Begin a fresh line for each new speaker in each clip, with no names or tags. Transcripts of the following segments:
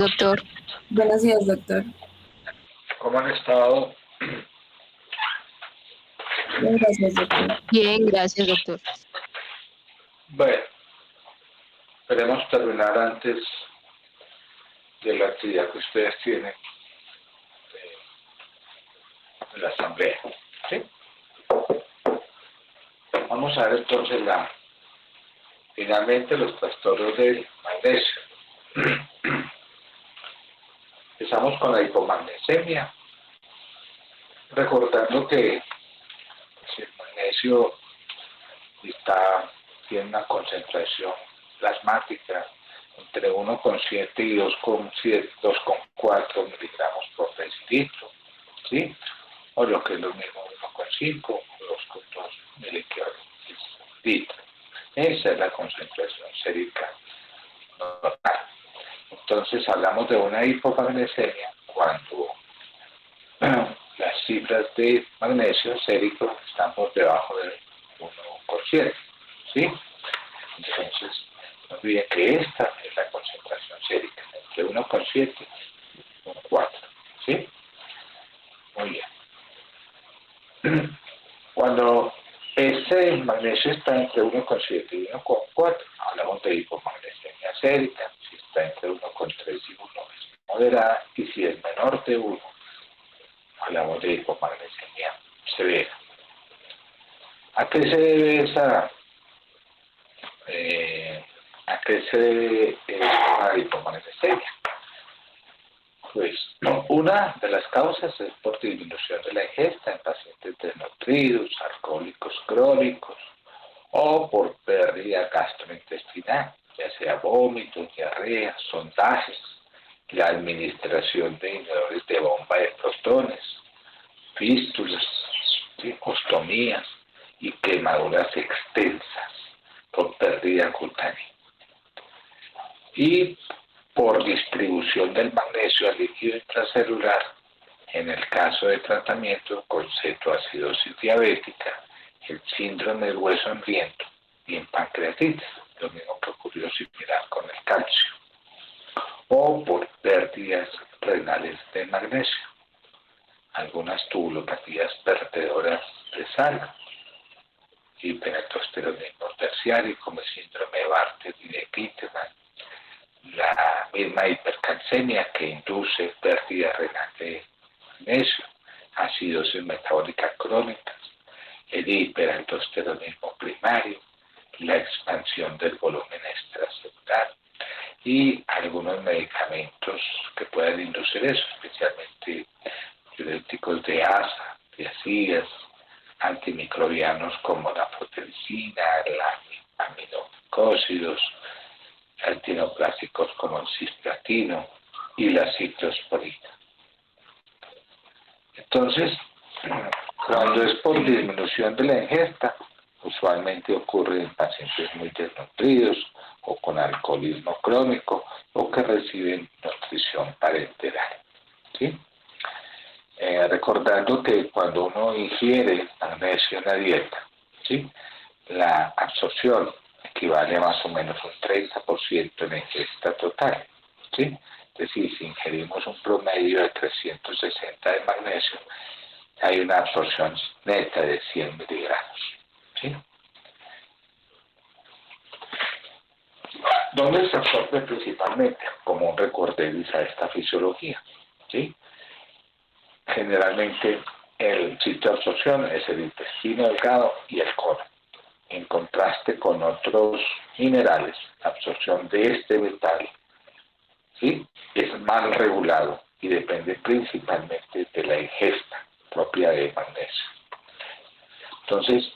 Doctor,
Buenos días, doctor.
¿Cómo han estado?
Bien, gracias, doctor.
bien, gracias, doctor.
Bueno, queremos terminar antes de la actividad que ustedes tienen en la asamblea. ¿Sí? Vamos a ver entonces finalmente los trastornos del magnesio. Empezamos con la hipomagnesemia, recordando que si el magnesio tiene una concentración plasmática entre 1,7 y 2,4 miligramos por decilitro, ¿sí? O lo que es lo mismo 1,5 o 2,2 miligramos por litro. Esa es la concentración sérica normal. Entonces hablamos de una hipomagnesemia cuando las cifras de magnesio sérico están por debajo de 1%, ¿sí? Entonces, no olviden que esta es la concentración sérica, entre 1,7 y 1,4, ¿sí? Muy bien. Cuando ese magnesio está entre 1,7 y 1,4, hablamos de hipomagnesemia sérica. Si está entre 1,3 y 1 es moderada, y si es menor de 1, hablamos de hipomagnesemia severa. ¿A qué se debe esa hipomagnesemia? Pues una de las causas es por disminución de la ingesta en pacientes desnutridos, alcohólicos crónicos o por pérdida gastrointestinal, ya sea vómitos, diarrea, sondajes, la administración de inhibidores de bomba de protones, fístulas, ¿sí? Ostomías y quemaduras extensas por pérdida cutánea. Y por distribución del magnesio al líquido intracelular, en el caso de tratamiento con cetoacidosis diabética, el síndrome del hueso hambriento y en pancreatitis, lo mismo que ocurrió similar con el calcio, o por pérdidas renales de magnesio, algunas tubulopatías vertedoras de sal, hiperaldosteronismo terciario como el síndrome de Bartter y de Peterman, la misma hipercalcemia que induce pérdida renal de magnesio, acidosis metabólica crónica, el hiperaldosteronismo primario, la expansión del volumen extracelular y algunos medicamentos que pueden inducir eso, especialmente diuréticos de asa, tiazidas, antimicrobianos como la proteicina, la aminoglucósidos, antinoplásticos como el cisplatino y la ciclosporina. Entonces, cuando es por disminución de la ingesta, usualmente ocurre en pacientes muy desnutridos o con alcoholismo crónico o que reciben nutrición parenteral, ¿sí? Recordando que cuando uno ingiere magnesio en la dieta, ¿sí? La absorción equivale a más o menos un 30% en la ingesta total, ¿sí? Es decir, si ingerimos un promedio de 360 de magnesio, hay una absorción neta de 100 miligramos, ¿sí? ¿Dónde se absorbe principalmente? Como un recorderis a esta fisiología, ¿sí? Generalmente el sitio de absorción es el intestino delgado y el colon. En contraste con otros minerales, la absorción de este metal, ¿sí?, es mal regulado y depende principalmente de la ingesta propia de magnesio. Entonces,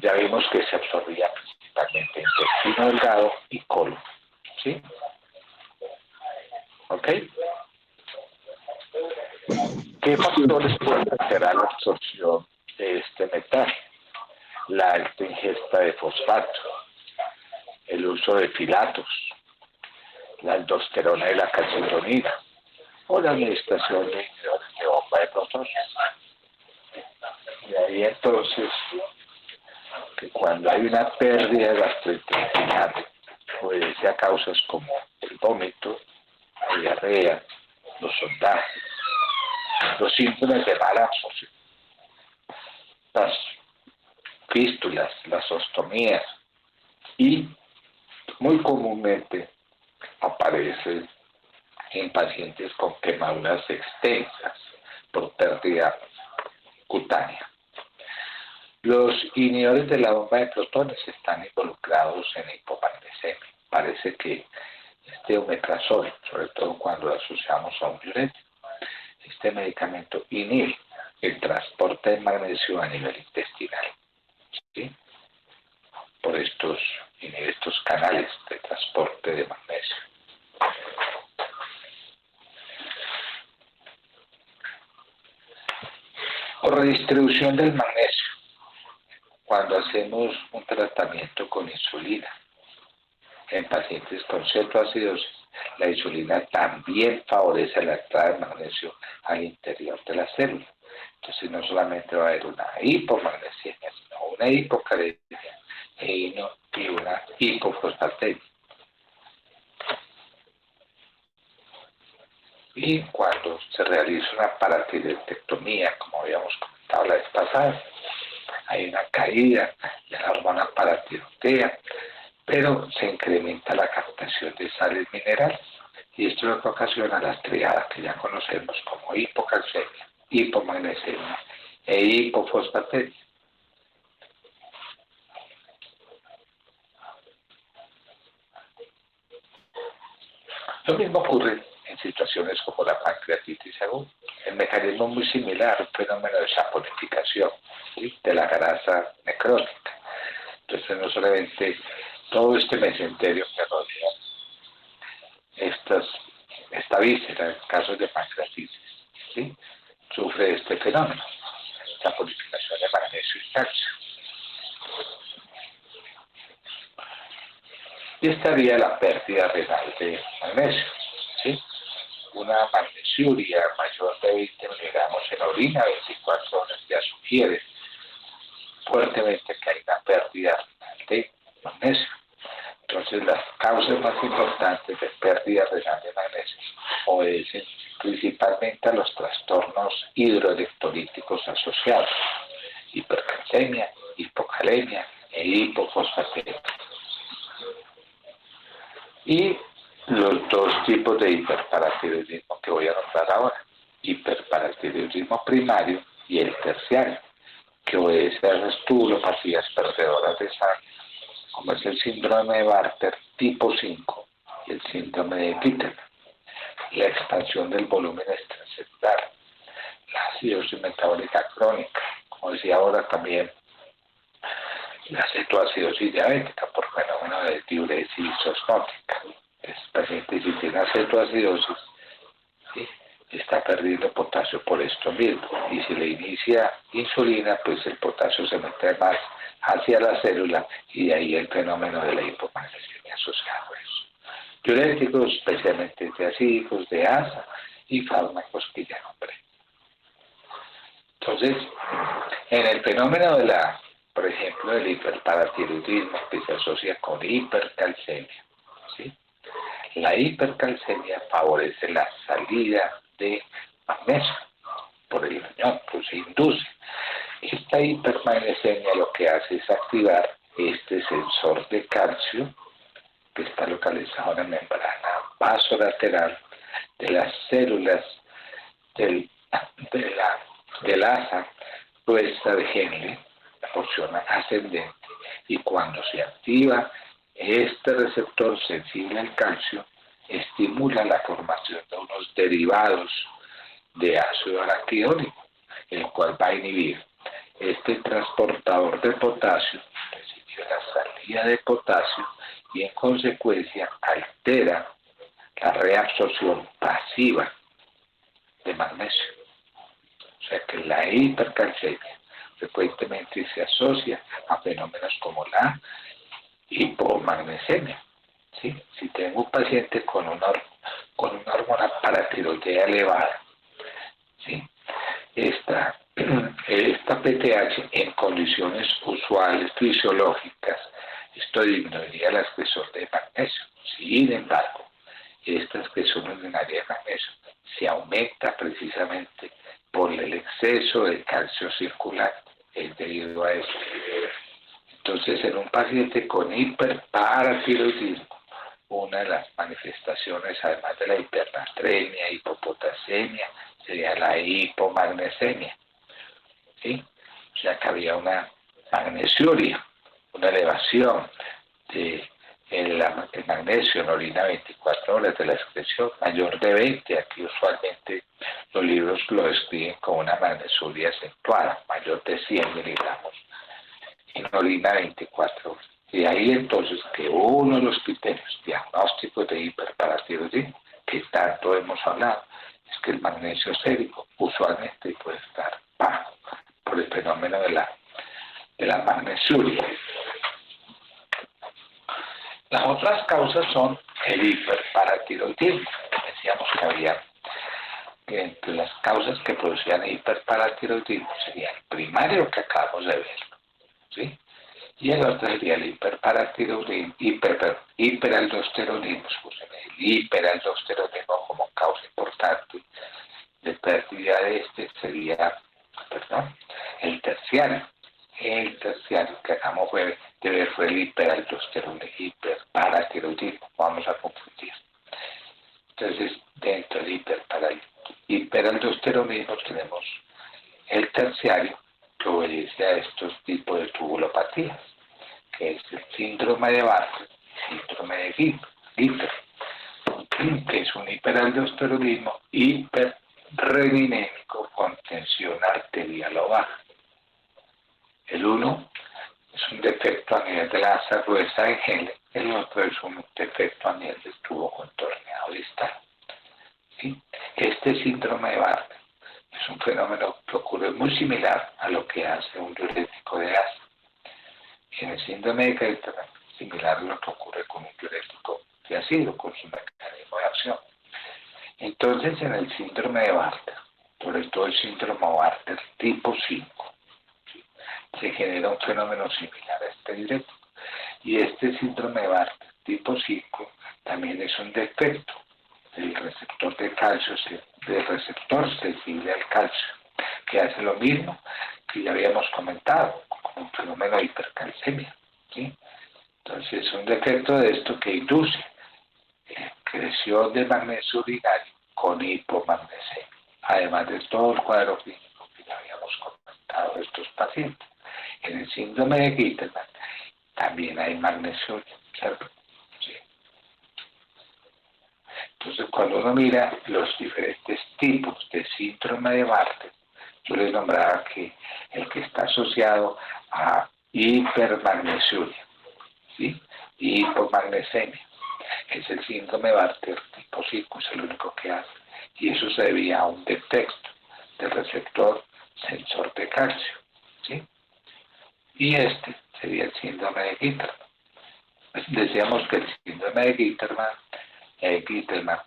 ya vimos que se absorbía principalmente intestino delgado y colon, ¿sí? ¿Ok? ¿Qué factores pueden alterar la absorción de este metal? La alta ingesta de fosfato, el uso de filatos, la aldosterona y la calcitonina, o la administración de inhibidores de bomba de protones. Y ahí entonces, que cuando hay una pérdida gastrointestinal, obedece a causas como el vómito, diarrea, los sondajes, los síntomas de mala absorción, las fístulas, las ostomías y muy comúnmente aparece en pacientes con quemaduras extensas por pérdida cutánea. Los inhibidores de la bomba de protones están involucrados en hipomagnesemia. Parece que este omeprazol, sobre todo cuando lo asociamos a un diurético, este medicamento inhibe el transporte de magnesio a nivel intestinal, ¿sí? Por inhibe estos canales de transporte de magnesio. Por redistribución del magnesio, cuando hacemos un tratamiento con insulina en pacientes con cetoacidosis, la insulina también favorece la entrada de magnesio al interior de la célula. Entonces no solamente va a haber una hipomagnesemia, sino una hipocalemia y una hipofosfatemia. Y cuando se realiza una paratiroidectomía, como habíamos comentado la vez pasada, hay una caída de la hormona paratiroidea, pero se incrementa la captación de sales minerales. Y esto es lo que ocasiona las triadas que ya conocemos como hipocalcemia, hipomagnesemia e hipofosfatemia. Lo mismo ocurre en situaciones como la pancreatitis aguda. El mecanismo es muy similar, un fenómeno de saponificación, ¿sí?, de la grasa necrótica. Entonces no solamente todo este mesenterio que rodea esta víscera en casos de pancreatitis, ¿sí?, sufre este fenómeno, saponificación de magnesio y calcio. Y estaría la pérdida renal de magnesio, ¿sí? Una magnesiuria mayor de 20 miligramos en orina 24 horas ya sugiere fuertemente que hay una pérdida renal de magnesio. Entonces las causas más importantes de pérdida renal de magnesio obedecen principalmente a los trastornos hidroelectrolíticos asociados: hipercalcemia, hipocalemia e hipofosfatemia. Y los dos tipos de hiperparatiroidismo que voy a nombrar ahora: hiperparatiroidismo primario y el terciario, que obedece a las tubulopatías perdedoras de sangre, como es el síndrome de Bartter tipo 5 y el síndrome de Peters, la expansión del volumen extracelular, la acidosis metabólica crónica, como decía ahora también, la cetoacidosis diabética por fenómeno de diuresis osmótica. El paciente, si tiene cetoacidosis, ¿sí?, está perdiendo potasio por esto mismo, y si le inicia insulina, pues el potasio se mete más hacia la célula y de ahí el fenómeno de la hipomagnesemia asociado a eso. Diuréticos, especialmente antiacídicos, de ASA y fármacos que ya nombré. Entonces, en el fenómeno por ejemplo, del hiperparatiroidismo, que se asocia con hipercalcemia, ¿sí?, la hipercalcemia favorece la salida de magnesio por el riñón, pues se induce. Esta hipermagnesemia lo que hace es activar este sensor de calcio que está localizado en la membrana vasolateral de las células del asa gruesa de Henle, la porción ascendente, y cuando se activa este receptor sensible al calcio, estimula la formación de unos derivados de ácido araquidónico, el cual va a inhibir este transportador de potasio, recibe la salida de potasio y en consecuencia altera la reabsorción pasiva de magnesio. O sea que la hipercalcemia frecuentemente se asocia a fenómenos como la hipomagnesemia, ¿sí? Si tengo un paciente con una hormona paratiroidea elevada, ¿sí?, esta PTH en condiciones usuales fisiológicas, esto disminuiría la espesor de magnesio. Sin embargo, estas que son ordinarias de magnesio, se aumenta precisamente por el exceso de calcio circulante, es debido a eso. Entonces, en un paciente con hiperparatiroidismo, una de las manifestaciones, además de la hipernatremia, hipopotasemia, sería la hipomagnesemia, ¿sí? O sea que había una magnesiuria, una elevación de el magnesio en orina 24 horas de la excreción, mayor de 20, aquí usualmente los libros lo describen como una magnesuria acentuada, mayor de 100 miligramos en orina 24 horas. Y ahí entonces que uno de los criterios diagnósticos de hiperparatiroidismo, que tanto hemos hablado, es que el magnesio sérico usualmente puede estar bajo por el fenómeno de la magnesiuria. Las otras causas son el hiperparatiroidismo. Decíamos que había que entre las causas que producían hiperparatiroidismo sería el primario que acabamos de ver, ¿sí? Y el otro sería el hiperparatiroidismo, hiperaldosteronismo, el hiperaldosteronismo como causa importante de pérdida de sería, el terciario. El terciario que acabamos de ver fue el hiperaldosteronismo, hiperparatiroidismo, vamos a confundir. Entonces, dentro del hiperaldosteronismo tenemos el terciario, que obedece a estos tipos de tubulopatías, que es el síndrome de Bartter y síndrome de Gitter, que es un hiperaldosteronismo hiperreninémico con tensión arterial baja. El uno es un defecto a nivel de la asa gruesa de Helle, el otro es un defecto a nivel del tubo contorneado distal. ¿Sí? Este síndrome de Bartter es un fenómeno que ocurre muy similar a lo que hace un diurético de asa. En el síndrome de Gitter, similar a lo que ocurre con un diurético de ácido, con su mecanismo de acción. Entonces, en el síndrome de Bartter, sobre todo el síndrome de Bartter tipo 5, ¿sí?, se genera un fenómeno similar a este diurético. Y este síndrome de Bartter tipo 5 también es un defecto del receptor de calcio, del receptor sensible al calcio, que hace lo mismo que ya habíamos comentado, como un fenómeno de hipercalcemia, ¿sí? Entonces es un defecto de esto que induce creación de magnesio urinario con hipomagnesemia, además de todo el cuadro clínico que ya habíamos comentado de estos pacientes. En el síndrome de Gitterman también hay magnesio, ¿cierto? Sí. Entonces, cuando uno mira los diferentes tipos de síndrome de Bartter, yo les nombraba que el que está asociado a hipermagnesiuria, ¿sí?, y hipomagnesemia, es el síndrome de Bartter tipo 5, es el único que hace, y eso se debía a un defecto del receptor sensor de calcio, ¿sí? Y este sería el síndrome de Gitterman. Pues decíamos que el síndrome de Gitterman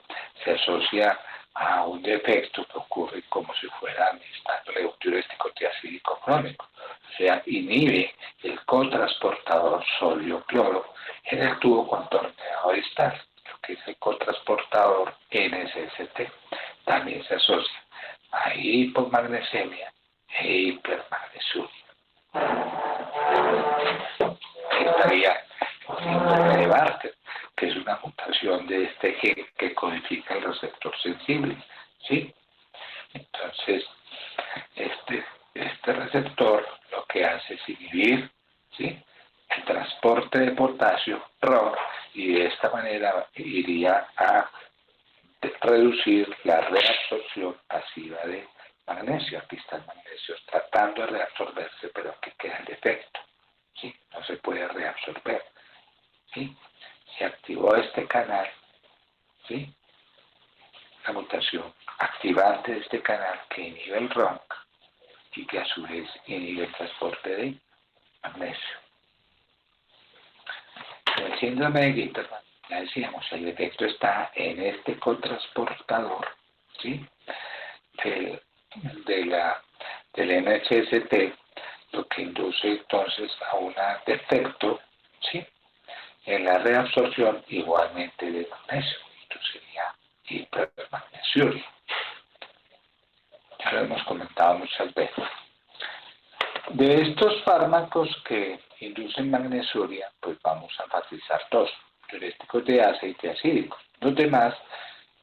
se asocia a un defecto que ocurre como si fuera administrándole un diurético tiacídico crónico, o sea, inhibe el cotransportador sodio-cloro en el tubo contorneado distal, lo que es el cotransportador NSST. También se asocia a hipomagnesemia e hipermagnesiuria. Estaría el síndrome de Bartter, que es una mutación de este gen que codifica el receptor sensible, ¿sí? Entonces, este receptor lo que hace es inhibir, ¿sí?, el transporte de potasio ROM, y de esta manera iría a reducir la reabsorción pasiva de magnesio. Aquí está el magnesio tratando de reabsorberse, pero aquí queda el defecto, ¿sí? No se puede reabsorber, ¿sí? Se activó este canal, ¿sí?, la mutación activante de este canal que inhibe el RONC y que a su vez inhibe el transporte de magnesio. En el síndrome de Gitterman, ya decíamos, el defecto está en este cotransportador, ¿sí?, del NSST, lo que induce entonces a un defecto, ¿sí?, en la reabsorción igualmente de magnesio. esto sería hipermagnesiuria. Ya lo hemos comentado muchas veces. De estos fármacos que inducen magnesuria, pues vamos a enfatizar dos: diuréticos de asa y tiazídicos. Los demás,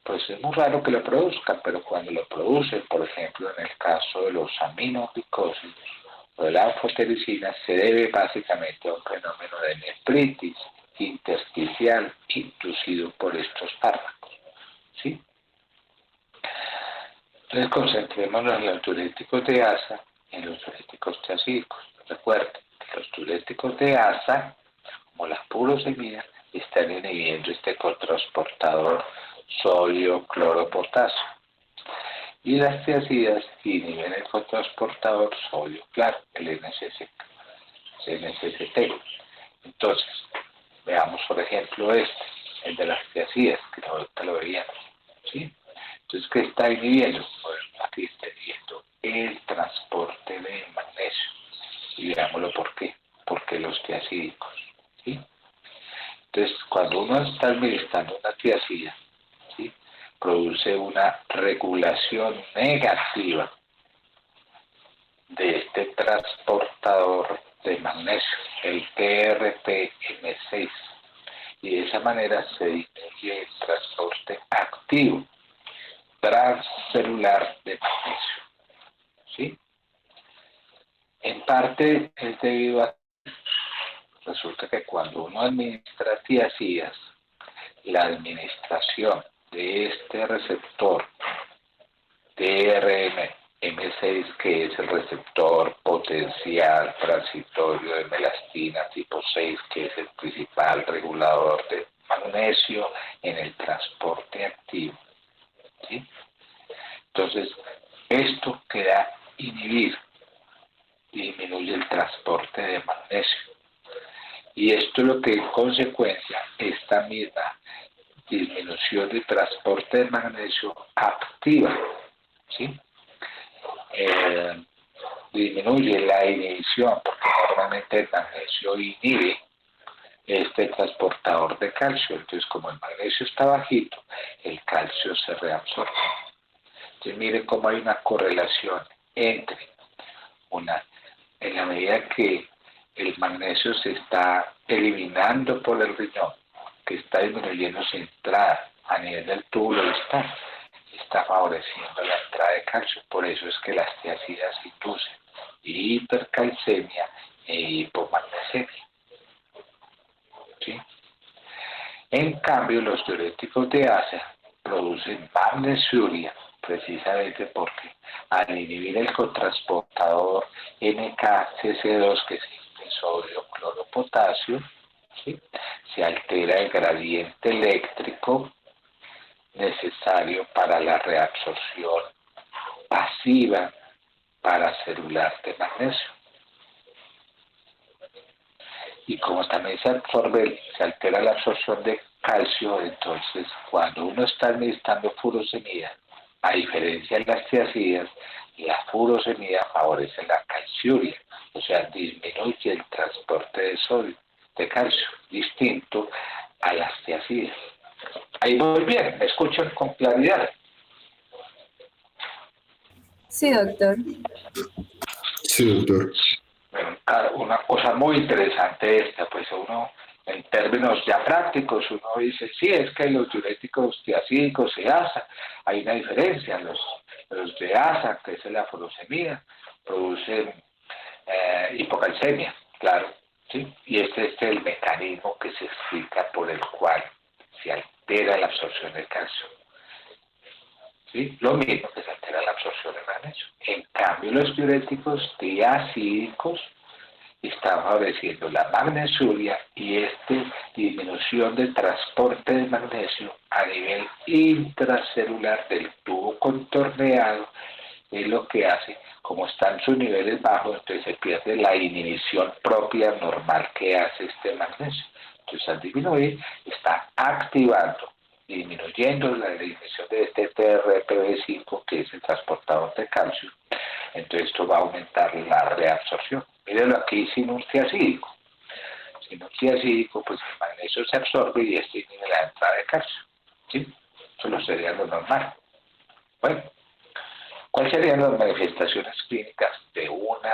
pues es muy raro que lo produzcan, pero cuando lo producen, por ejemplo, en el caso de los aminoglicósidos o de la anfotericina, se debe básicamente a un fenómeno de nefritis intersticial inducido por estos fármacos, ¿sí? Entonces concentrémonos en los diuréticos de asa y en los diuréticos tiazídicos. Recuerden que los diuréticos de asa, como las purosemidas, están inhibiendo este cotransportador sodio-cloro-potasio. Y las tiazidas inhiben el cotransportador sodio, claro, el NSST. Entonces, veamos por ejemplo el de las tiazidas, que ahorita lo veíamos, ¿sí? Entonces, ¿qué está inhibiendo? Bueno, aquí está inhibiendo el transporte de magnesio. Y veámoslo por qué. Porque los tiazídicos, ¿sí? Entonces, cuando uno está administrando una tiazida, ¿sí?, produce una regulación negativa de este transportador de magnesio, el TRPM6. Y de esa manera se disminuye el transporte activo transcelular de magnesio, ¿sí? En parte es debido a, resulta que cuando uno administra tiazidas, la administración de este receptor TRPM6, que es el receptor potencial transitorio de melastina tipo 6, que es el principal regulador de magnesio en el transporte activo, ¿sí? Entonces, esto queda inhibir, disminuye el transporte de magnesio. Y esto es lo que en consecuencia, esta misma disminución de transporte de magnesio activa, ¿sí? Disminuye la inhibición, porque normalmente el magnesio inhibe este transportador de calcio. Entonces, como el magnesio está bajito, el calcio se reabsorbe. Entonces, mire cómo hay una correlación entre en la medida que el magnesio se está eliminando por el riñón, que está disminuyendo su entrada a nivel del túbulo distal, está favoreciendo la entrada de calcio. Por eso es que las tiazidas inducen hipercalcemia e hipomagnesemia, ¿sí? En cambio, los diuréticos de asa producen magnesuria, precisamente porque al inhibir el cotransportador NKCC2, que es el sodio cloro potasio, ¿sí?, se altera el gradiente eléctrico necesario para la reabsorción pasiva paracelular de magnesio. Y como también se altera la absorción de calcio, entonces cuando uno está administrando furosemida, a diferencia de las tiazidas, la furosemida favorece la calciuria, o sea, disminuye el transporte de sodio, de calcio, distinto a las tiazidas. Ahí voy bien, me escuchan con claridad.
Sí, doctor.
Sí, doctor.
Bueno, una cosa muy interesante esta, pues uno, en términos ya prácticos, uno dice, sí, es que los diuréticos tiazídicos y ASA, hay una diferencia. Los de ASA, que es la furosemida, producen hipocalcemia, claro, ¿sí? Y este es el mecanismo que se explica por el cual se altera la absorción del calcio, ¿sí? Lo mismo que se altera la absorción del magnesio. En cambio, los diuréticos tiazídicos están favoreciendo la magnesuria y disminución del transporte de magnesio a nivel intracelular del tubo contorneado, es lo que hace, como están sus niveles bajos, entonces se pierde la inhibición propia normal que hace este magnesio. Entonces, al disminuir, está activando, disminuyendo la inhibición de este TRPV5, que es el transportador de calcio. Entonces, esto va a aumentar la reabsorción. Mírenlo aquí sin un tiazídico. Sin un tiazídico, pues el magnesio se absorbe y esto inhibe la entrada de calcio. ¿sí? Solo sería lo normal. Bueno, ¿cuáles serían las manifestaciones clínicas de una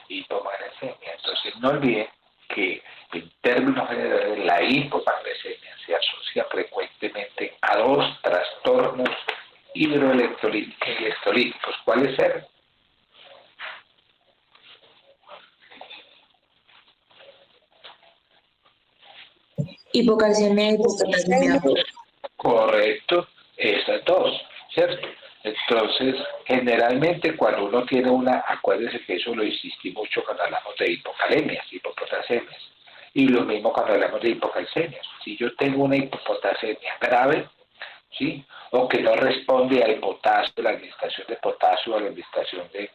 hipomagnesemia? Entonces, no olviden que en términos generales la hipomagnesemia se asocia frecuentemente a dos trastornos hidroelectrolíticos. ¿Cuáles eran?
Hipocalcemia y hipopotasemia.
Correcto, esas dos, ¿cierto? Entonces, generalmente cuando uno tiene una, acuérdense que eso lo insistí mucho cuando hablamos de hipocalemias, hipopotasemias, y lo mismo cuando hablamos de hipocalcemias. Si yo tengo una hipopotasemia grave, ¿sí? O que no responde al potasio, la administración de potasio o a la administración de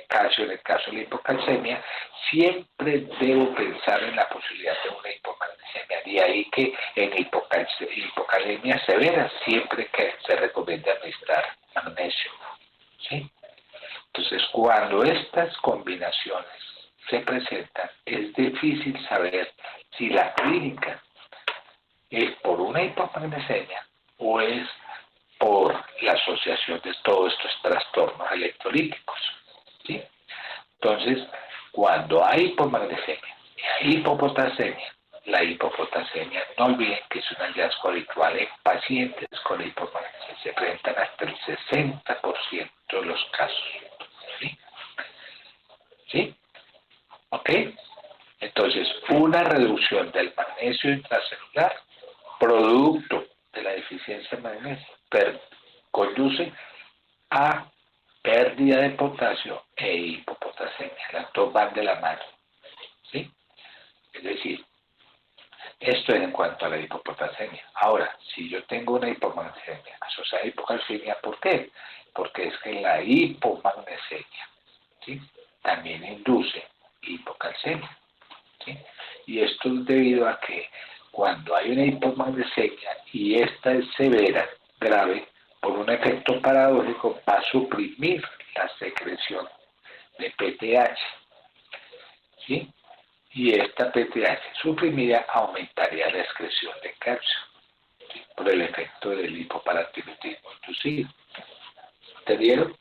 calcio en el caso de la hipocalcemia, siempre debo pensar en la posibilidad de una hipomagnesemia. De ahí que en hipocalemia severa siempre que se recomienda administrar magnesio. ¿Sí? Entonces, cuando estas combinaciones se presentan, es difícil saber si la clínica es por una hipomagnesemia o es por la asociación de todos estos trastornos electrolíticos. ¿Sí? Entonces, cuando hay hipomagnesemia y hay hipopotasemia, la hipopotasemia, no olviden que es un hallazgo habitual en pacientes con hipomagnesemia, se presentan hasta el 60% de los casos. ¿Sí? ¿Sí? ¿Ok? Entonces, una reducción del magnesio intracelular, producto de la deficiencia de magnesio, conduce a pérdida de potasio e hipopotasemia. Las dos van de la mano. ¿Sí? Es decir, esto es en cuanto a la hipopotasemia. Ahora, si yo tengo una hipomagnesemia asociada a hipocalcemia, ¿por qué? Porque es que la hipomagnesemia, ¿sí?, también induce hipocalcemia. ¿Sí? Y esto es debido a que cuando hay una hipomagnesemia y esta es severa, grave, por un efecto paradójico va a suprimir la secreción de PTH. ¿Sí? Y esta PTH suprimida aumentaría la excreción de calcio, ¿sí?, por el efecto del hipoparatiroidismo inducido. ¿Entendieron?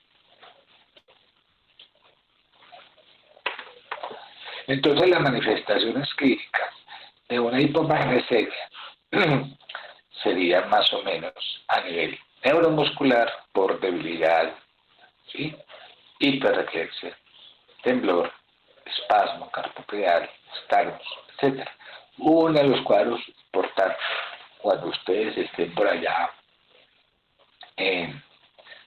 Entonces las manifestaciones clínicas de una hipomagnesemia serían más o menos a nivel neuromuscular por debilidad, ¿sí?, hiperreflexia, temblor, espasmo carpocreal, estagnos, etc. Uno de los cuadros importantes cuando ustedes estén por allá en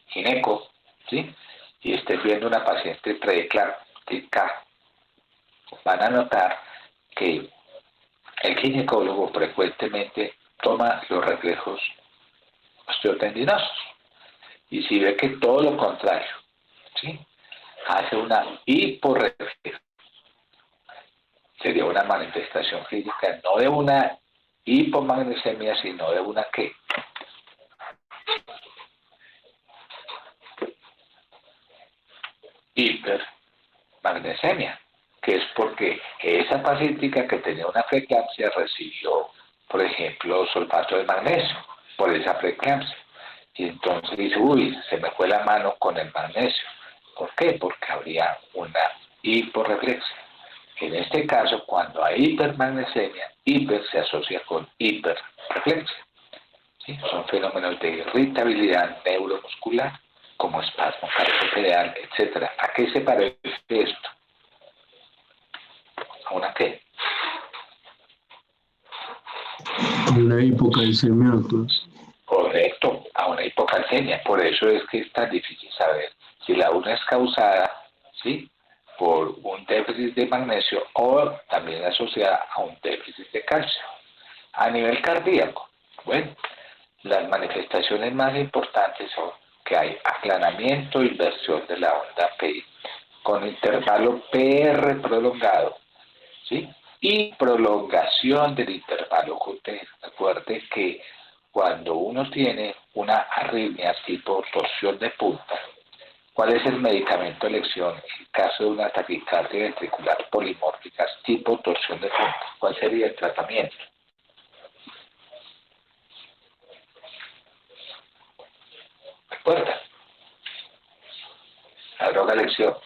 gineco, ¿sí?, y estén viendo una paciente preeclámptica, van a notar que el ginecólogo frecuentemente toma los reflejos osteotendinosos y si ve que todo lo contrario, ¿sí?, hace una hiporreflexión, sería una manifestación clínica no de una hipomagnesemia, sino de una ¿qué? Hipermagnesemia, que es porque esa paciente que tenía una preeclampsia recibió, por ejemplo, sulfato de magnesio por esa preeclampsia. Y entonces dice, uy, se me fue la mano con el magnesio. ¿Por qué? Porque habría una hiporreflexia. En este caso, cuando hay hipermagnesemia, hiper se asocia con hiperreflexia. ¿Sí? Son fenómenos de irritabilidad neuromuscular, como espasmo carpocreal, etc. ¿A qué se parece esto? ¿A una qué?
Una hipocalcemia, doctor.
Correcto, a una hipocalcemia. Por eso es que es tan difícil saber si la una es causada, ¿sí?, por un déficit de magnesio o también asociada a un déficit de calcio. A nivel cardíaco, bueno, las manifestaciones más importantes son que hay aplanamiento e inversión de la onda P con intervalo PR prolongado, ¿sí?, y prolongación del intervalo QT. Recuerde que cuando uno tiene una arritmia tipo torsión de punta, ¿cuál es el medicamento de elección en caso de una taquicardia ventricular polimórfica tipo torsión de punta? ¿Cuál sería el tratamiento? ¿Recuerdan? La droga lección.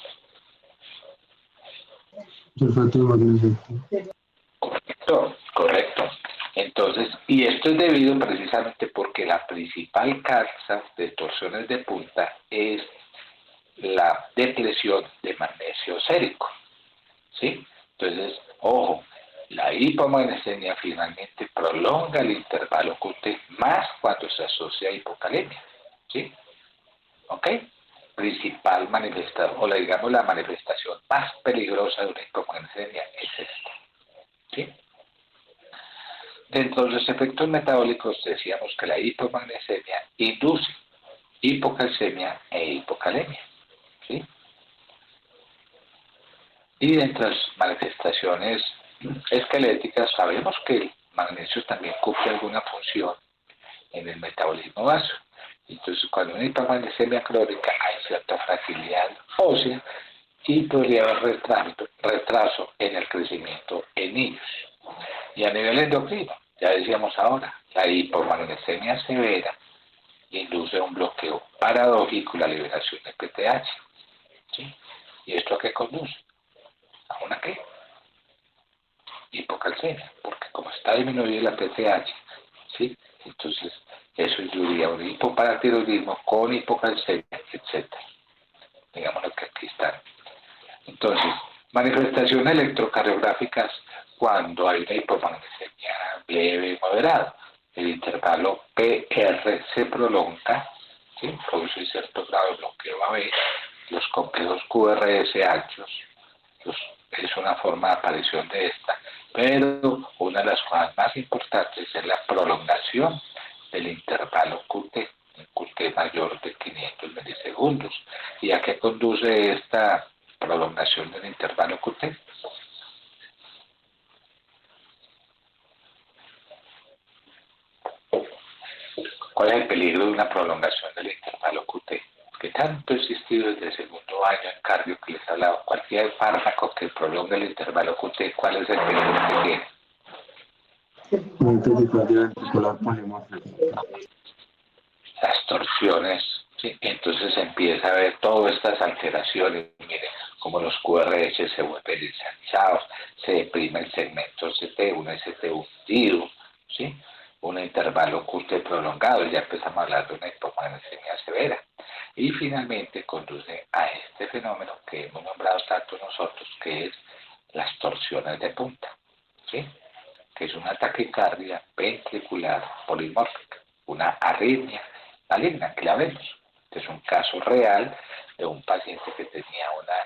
Sulfato de magnesio.
Correcto, correcto. Entonces, y esto es debido precisamente porque la principal causa de torsiones de punta es la depresión de magnesio sérico, ¿sí? Entonces, ojo, la hipomagnesemia finalmente prolonga el intervalo QT más cuando se asocia a hipocalemia, ¿sí? ¿Ok? Principal manifestación, o digamos la manifestación más peligrosa de una hipomagnesemia es esta, ¿sí? Dentro de los efectos metabólicos decíamos que la hipomagnesemia induce hipocalcemia e hipocalemia, ¿sí? Y dentro de las manifestaciones esqueléticas sabemos que el magnesio también cumple alguna función en el metabolismo vaso. Entonces, cuando hay una hipomagnesemia crónica hay cierta fragilidad ósea y podría haber retraso en el crecimiento en niños. Y a nivel endocrino, ya decíamos ahora, la hipomagnesemia severa induce un bloqueo paradójico y la liberación de PTH, ¿sí? ¿Y esto a qué conduce? ¿A una qué? Hipocalcemia, porque como está disminuida la PTH, ¿sí? Entonces eso induciría un hipoparatiroidismo con hipocalcemia, etc. Digámoslo que aquí están. Entonces, manifestaciones electrocardiográficas cuando hay una hipomagnesemia leve y moderada. El intervalo PR se prolonga, ¿sí? Produce cierto grado de bloqueo AB, los complejos QRS anchos, es una forma de aparición de esta, pero una de las cosas más importantes es la prolongación del intervalo QT, un QT mayor de 500 milisegundos. ¿Y a qué conduce esta prolongación del intervalo QT? ¿Cuál es el peligro de una prolongación del intervalo QT? Que tanto he insistido desde el segundo año en cardio que les he hablado, cualquier fármaco que prolongue el intervalo QT, ¿cuál es el peligro que tiene?
Una taquicardia ventricular polimórfica.
Las torsiones, ¿sí? Entonces empieza a ver todas estas alteraciones, mire, como los QRS se vuelven ensanchados, se deprime el segmento CT, un ST hundido, ¿sí? Un intervalo QT prolongado, ya empezamos a hablar de una hipomagnesemia severa. Y finalmente conduce a este fenómeno que hemos nombrado tanto nosotros, que es las torsiones de punta, ¿sí? Que es una taquicardia ventricular polimórfica, una arritmia maligna, que la vemos. Este es un caso real de un paciente que tenía una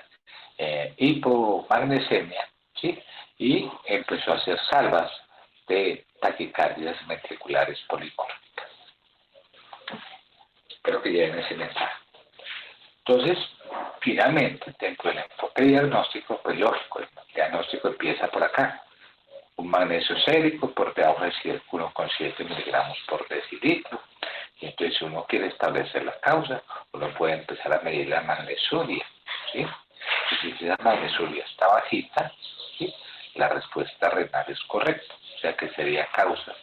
hipomagnesemia, ¿sí? Y empezó a hacer salvas de taquicardias ventriculares polimórficas. Espero que lleven ese mensaje. Entonces, finalmente, dentro del enfoque diagnóstico, pues lógico, el diagnóstico empieza por acá. Un magnesio sérico por debajo de 1,7 miligramos por decilitro. Y entonces, si uno quiere establecer la causa, uno puede empezar a medir la magnesuria, ¿sí? Y si la magnesuria está bajita, ¿sí? La respuesta renal es correcta, o sea que sería causa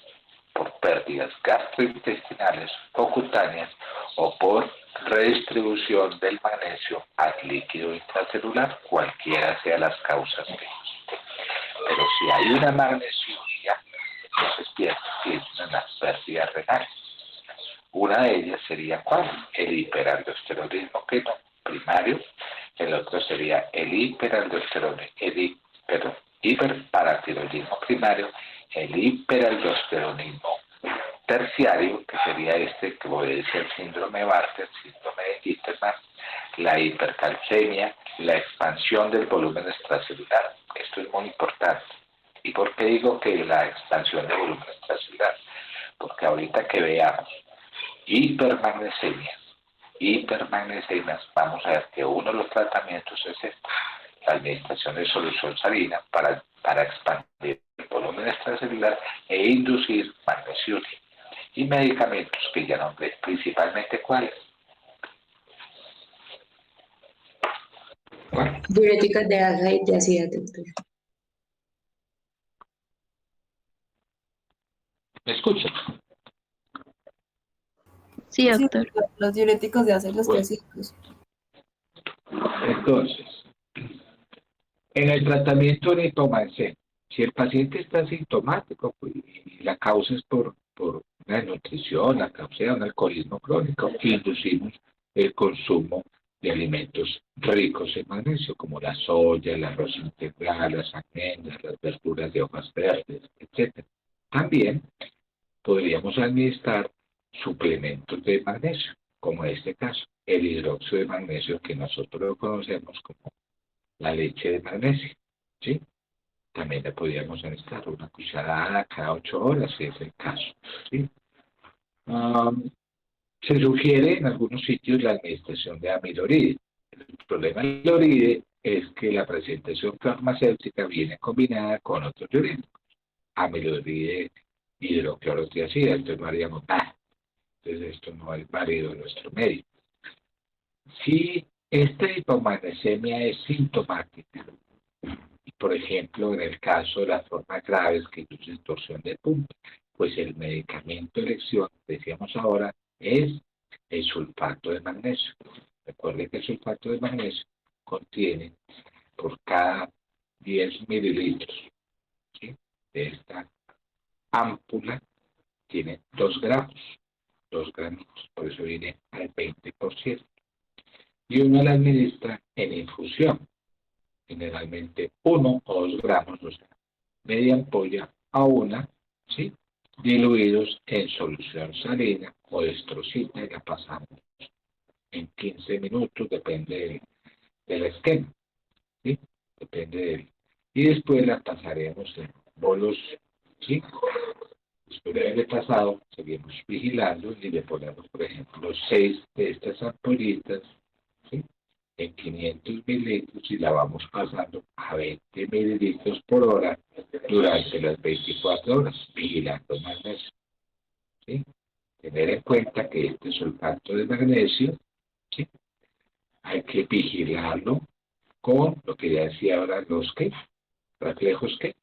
por pérdidas gastrointestinales o cutáneas o por redistribución del magnesio al líquido intracelular, cualquiera sea las causas que existen. Pero si hay una magnesiuria, entonces tienen las pérdidas renales. Una de ellas sería ¿cuál? El hiperaldosteronismo que no, primario. El otro sería el hiperparatiroidismo primario, el hiperaldosteronismo terciario, que sería este que obedece al síndrome de Bartter, síndrome de Gitterman, la hipercalcemia, la expansión del volumen extracelular. Esto es muy importante. ¿Y por qué digo que la expansión del volumen extracelular? Porque ahorita que veamos hipermagnesemias, vamos a ver que uno de los tratamientos es esto, la administración de solución salina para expandir el volumen extracelular e inducir magnesiuria. Y medicamentos que ya nombré, principalmente ¿cuáles? ¿Cuál?
Diuréticas de alza y de ácida, doctor.
¿Me escuchan?
Sí,
Sí,
doctor.
los diuréticos de hacen los
Bueno.
clásicos.
Entonces, en el tratamiento de hipomancemia, si el paciente está asintomático pues, y la causa es por una desnutrición, la causa es un alcoholismo crónico, inducimos el consumo de alimentos ricos en magnesio, como la soya, el arroz integral, las almendras, las verduras de hojas verdes, etc. También podríamos administrar suplementos de magnesio, como en este caso, el hidróxido de magnesio que nosotros lo conocemos como la leche de magnesio, ¿sí? También le podríamos administrar una cucharada cada 8 horas, si es el caso, ¿sí? Se sugiere en algunos sitios la administración de amiloride. El problema del amiloride es que la presentación farmacéutica viene combinada con otros diuréticos, amiloride hidroclorotiazida, entonces no haríamos nada. Entonces esto no es válido en nuestro medio. Si esta hipomagnesemia es sintomática, por ejemplo, en el caso de las formas graves que inducen torsión de punta, pues el medicamento de elección, decíamos ahora, es el sulfato de magnesio. Recuerden que el sulfato de magnesio contiene por cada 10 mililitros, ¿sí?, de esta ámpula, tiene 2 gramos, 2 gramitos, por eso viene al 20%. Y uno la administra en infusión, generalmente 1 o 2 gramos, o sea, media ampolla a una, ¿sí?, diluidos en solución salina o estrocita y la pasamos en 15 minutos, depende del esquema, ¿sí? Depende del... Y después la pasaremos en bolos, ¿sí? Después de haberle pasado, seguimos vigilando y le ponemos, por ejemplo, 6 de estas ampollitas, ¿sí?, en 500 mililitros y la vamos pasando a 20 mililitros por hora durante las 24 horas, vigilando magnesio, ¿sí? Tener en cuenta que este sulfato de magnesio, ¿sí?, hay que vigilarlo con lo que ya decía ahora, los que reflejos que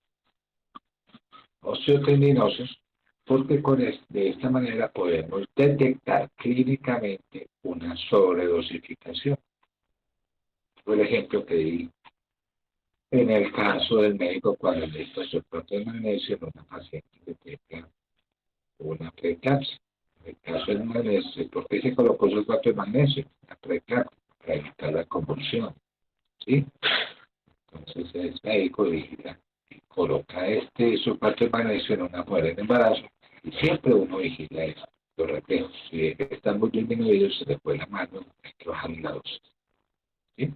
osteotendinosos, porque de esta manera podemos detectar clínicamente una sobredosificación. Por ejemplo que di en el caso del médico cuando le dio sulfato de magnesio en una paciente que tenga una preeclampsia. En el caso del magnesio, ¿por qué se colocó sulfato de magnesio? La preeclampsia, para evitar la convulsión, ¿sí? Entonces el médico vigila y coloca este sulfato de magnesio en una mujer en embarazo y siempre uno vigila eso, los reflejos. Si ve que están muy disminuidos, se le fue la mano, hay que bajar la dosis, ¿sí?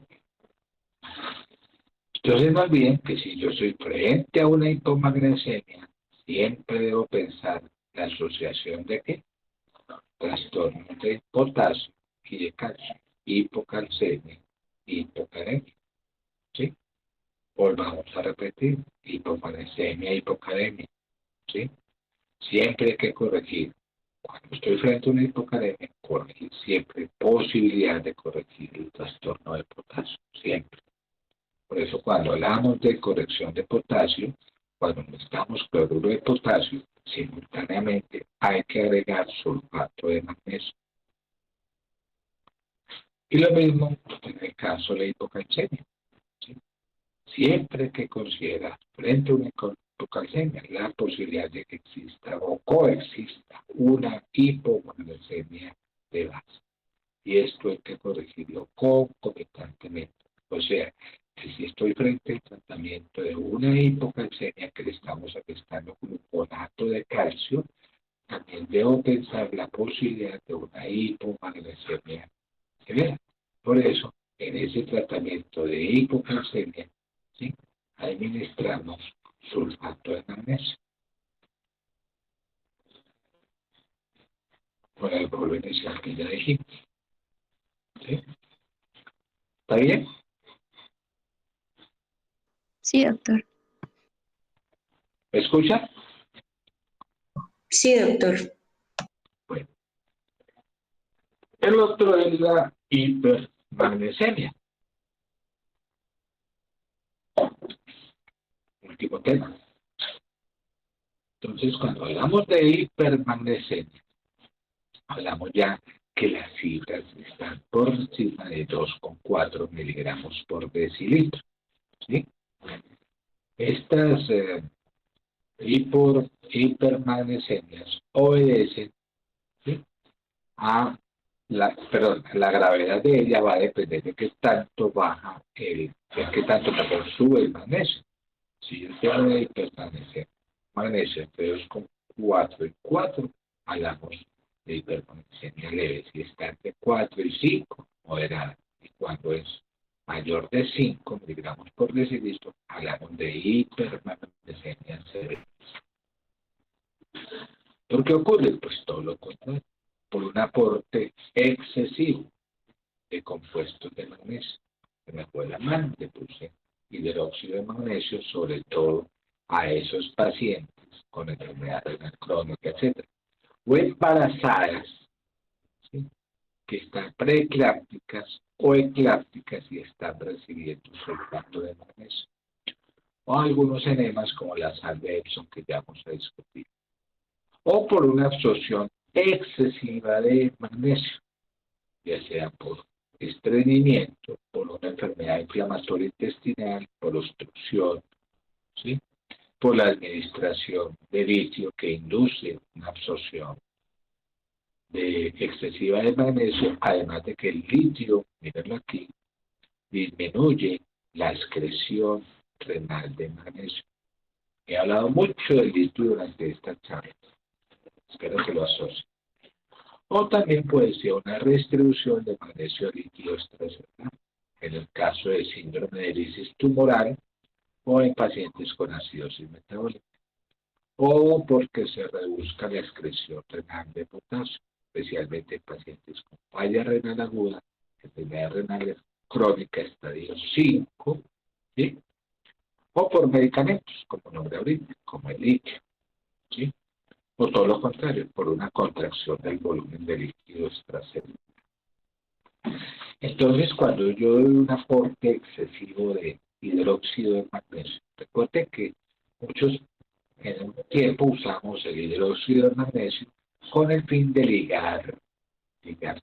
Entonces no olviden que si yo soy frente a una hipomagnesemia, siempre debo pensar la asociación de qué, trastornos de potasio y de calcio, hipocalcemia, hipocalemia, ¿sí? Volvamos a repetir, hipomagnesemia, hipocalemia, ¿sí? Siempre hay que corregir. Cuando estoy frente a una hipocalemia, corregir siempre, posibilidad de corregir el trastorno de potasio, siempre. Por eso cuando hablamos de corrección de potasio, cuando necesitamos cloruro de potasio, simultáneamente hay que agregar sulfato de magnesio. Y lo mismo en el caso de la hipocalcemia, ¿sí? Siempre hay que considerar frente a una hipocalcemia la posibilidad de que exista o coexista una hipomagnesemia de base. Y esto hay que corregirlo concomitantemente. O sea, que si estoy frente al tratamiento de una hipocalcemia que le estamos aplicando gluconato de calcio, también debo pensar la posibilidad de una hipomagnesemia severa. Por eso, en ese tratamiento de hipocalcemia, ¿sí?, administramos sulfato de magnesio con el bolo inicial que ya dijimos, ¿sí? ¿Está bien?
Sí, doctor.
¿Me escucha?
Sí, doctor.
Bueno. El otro es la hipermagnesemia. Último tema. Entonces, cuando hablamos de hipermagnesemia, hablamos ya que las cifras están por encima de 2,4 miligramos por decilitro. ¿Sí? Estas hipermagnesemias obedecen, ¿sí?, a la gravedad de ella va a depender de qué tanto de qué tanto sube el magnesio. Si yo tengo una hipermagnesemia, magnesio entre 2,4 y 4, hablamos de hipermagnesemia leve. Si está entre 4 y 5, moderada. Y cuando es mayor de 5 miligramos por decilitro, hablamos de hipermagnesemia severa. ¿Por qué ocurre? Pues todo lo contrario. Por un aporte excesivo de compuestos de magnesio. Se me fue la mano, le puse hidróxido de magnesio, sobre todo a esos pacientes con enfermedad renal crónica, etc. O embarazadas, ¿sí?, que están preeclápticas o eclápticas y están recibiendo sulfato de magnesio. O algunos enemas como la sal de Epsom que ya vamos a discutir. O por una absorción excesiva de magnesio, ya sea por estreñimiento, por una enfermedad inflamatoria intestinal, por obstrucción, ¿sí?, por la administración de litio que induce una absorción excesiva de magnesio, además de que el litio, mírenlo aquí, disminuye la excreción renal de magnesio. He hablado mucho del litio durante esta charla. Espero que lo asocien. O también puede ser una redistribución de magnesio líquido extracelular, en el caso de síndrome de lisis tumoral o en pacientes con acidosis metabólica. O porque se reduzca la excreción renal de potasio, especialmente en pacientes con falla renal aguda, enfermedad renal crónica estadio 5, ¿sí?, o por medicamentos, como nombre ahorita, como el litio, ¿sí?, o todo lo contrario, por una contracción del volumen de líquido extracelular. Entonces, cuando yo doy un aporte excesivo de hidróxido de magnesio, recuerde que muchos en un tiempo usamos el hidróxido de magnesio con el fin de ligar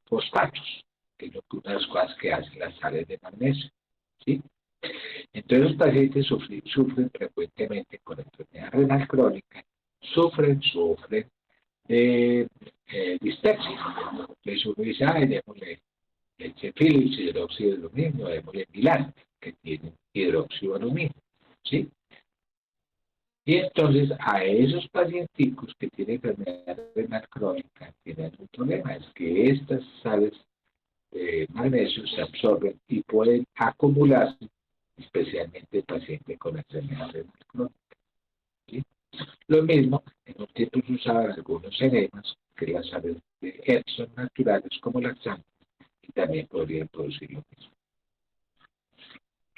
fosfatos, que es una de las cosas que hacen las sales de magnesio, ¿sí? Entonces los pacientes sufren frecuentemente con enfermedad renal crónica, sufren de dispepsia. Entonces uno dice, démosle leche Phillips, hidróxido de aluminio, démosle Milán, que tiene hidróxido de aluminio, ¿sí? Y entonces a esos pacienticos que tienen enfermedad renal crónica tienen un problema, es que estas sales de magnesio se absorben y pueden acumularse, especialmente el paciente con enfermedad renal crónica, ¿sí? Lo mismo, en un tiempo se usaban algunos enemas, que las sales de Epsom naturales como laxantes, y también podrían producir lo mismo.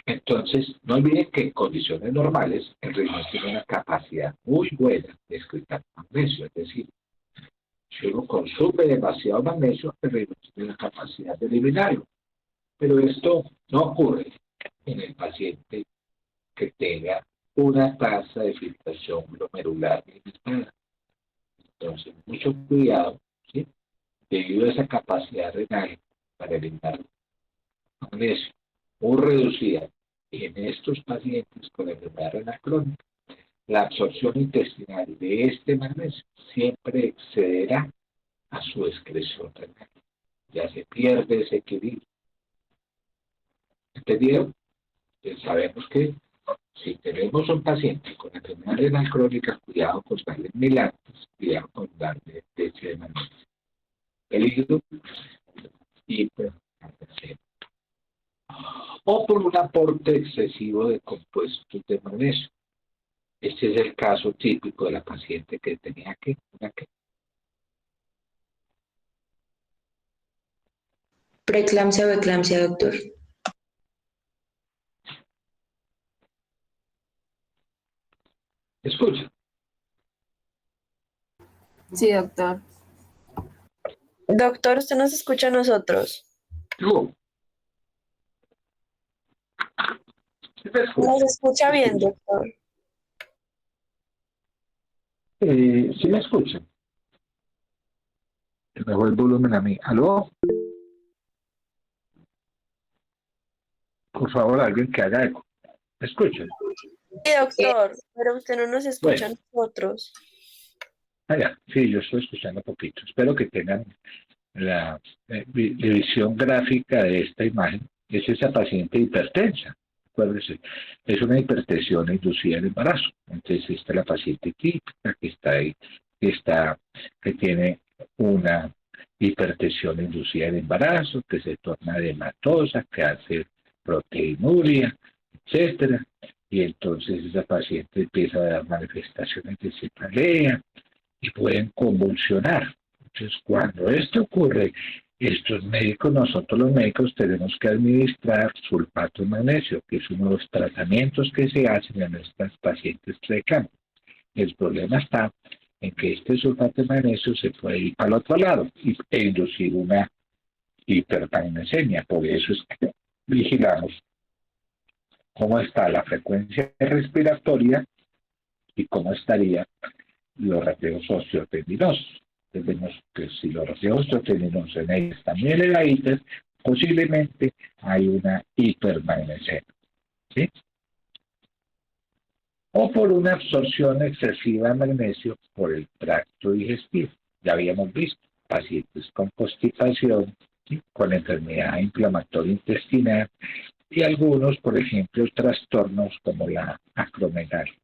Entonces, no olviden que en condiciones normales el riñón tiene una capacidad muy buena de excretar magnesio, es decir, si uno consume demasiado magnesio, el riñón tiene la capacidad de eliminarlo. Pero esto no ocurre en el paciente que tenga una tasa de filtración glomerular limitada. Entonces, mucho cuidado, ¿sí?, debido a esa capacidad renal para eliminar magnesio muy reducida. Y en estos pacientes con enfermedad renal crónica, la absorción intestinal de este magnesio siempre excederá a su excreción renal. Ya se pierde ese equilibrio. ¿Entendieron? Entonces sabemos que si tenemos un paciente con enfermedad renal crónica, cuidado con darle milantes, cuidado con darle leche de magnesio. Peligro hipermagnesemia. O por un aporte excesivo de compuestos de magnesio. Este es el caso típico de la paciente que tenía una
Preeclampsia o eclampsia, doctor.
escucha.
Sí, doctor.
Doctor, ¿usted nos escucha a nosotros?
Yo, ¿sí me escucha?
Nos escucha bien, doctor.
¿Sí me escucha? Se me fue el volumen a mí. ¿Aló? Por favor, alguien que haga eco. ¿Me escuchan?
Sí, doctor, pero usted no nos escucha a
Bueno,
nosotros.
allá. Sí, yo estoy escuchando poquito. Espero que tengan la visión gráfica de esta imagen. Es esa paciente hipertensa. Acuérdense, es una hipertensión inducida al embarazo. Entonces, esta es la paciente típica que está ahí, que tiene una hipertensión inducida al embarazo, que se torna edematosa, que hace proteinuria, etcétera. Y entonces esa paciente empieza a dar manifestaciones de cefalea y pueden convulsionar. Entonces, cuando esto ocurre, estos médicos, nosotros los médicos tenemos que administrar sulfato de magnesio, que es uno de los tratamientos que se hacen en estas pacientes de cáncer. El problema está en que este sulfato de magnesio se puede ir al otro lado e inducir una hipermagnesemia. Por eso es que vigilamos cómo está la frecuencia respiratoria y cómo estaría los rastreos osteotendinosos. Vemos que si los rastreos osteotendinosos en ellos están muy elevaditos, posiblemente hay una hipermagnesemia, ¿sí? O por una absorción excesiva de magnesio por el tracto digestivo. Ya habíamos visto pacientes con constipación, ¿sí?, con enfermedad inflamatoria intestinal y algunos, por ejemplo, trastornos como la acromegalia.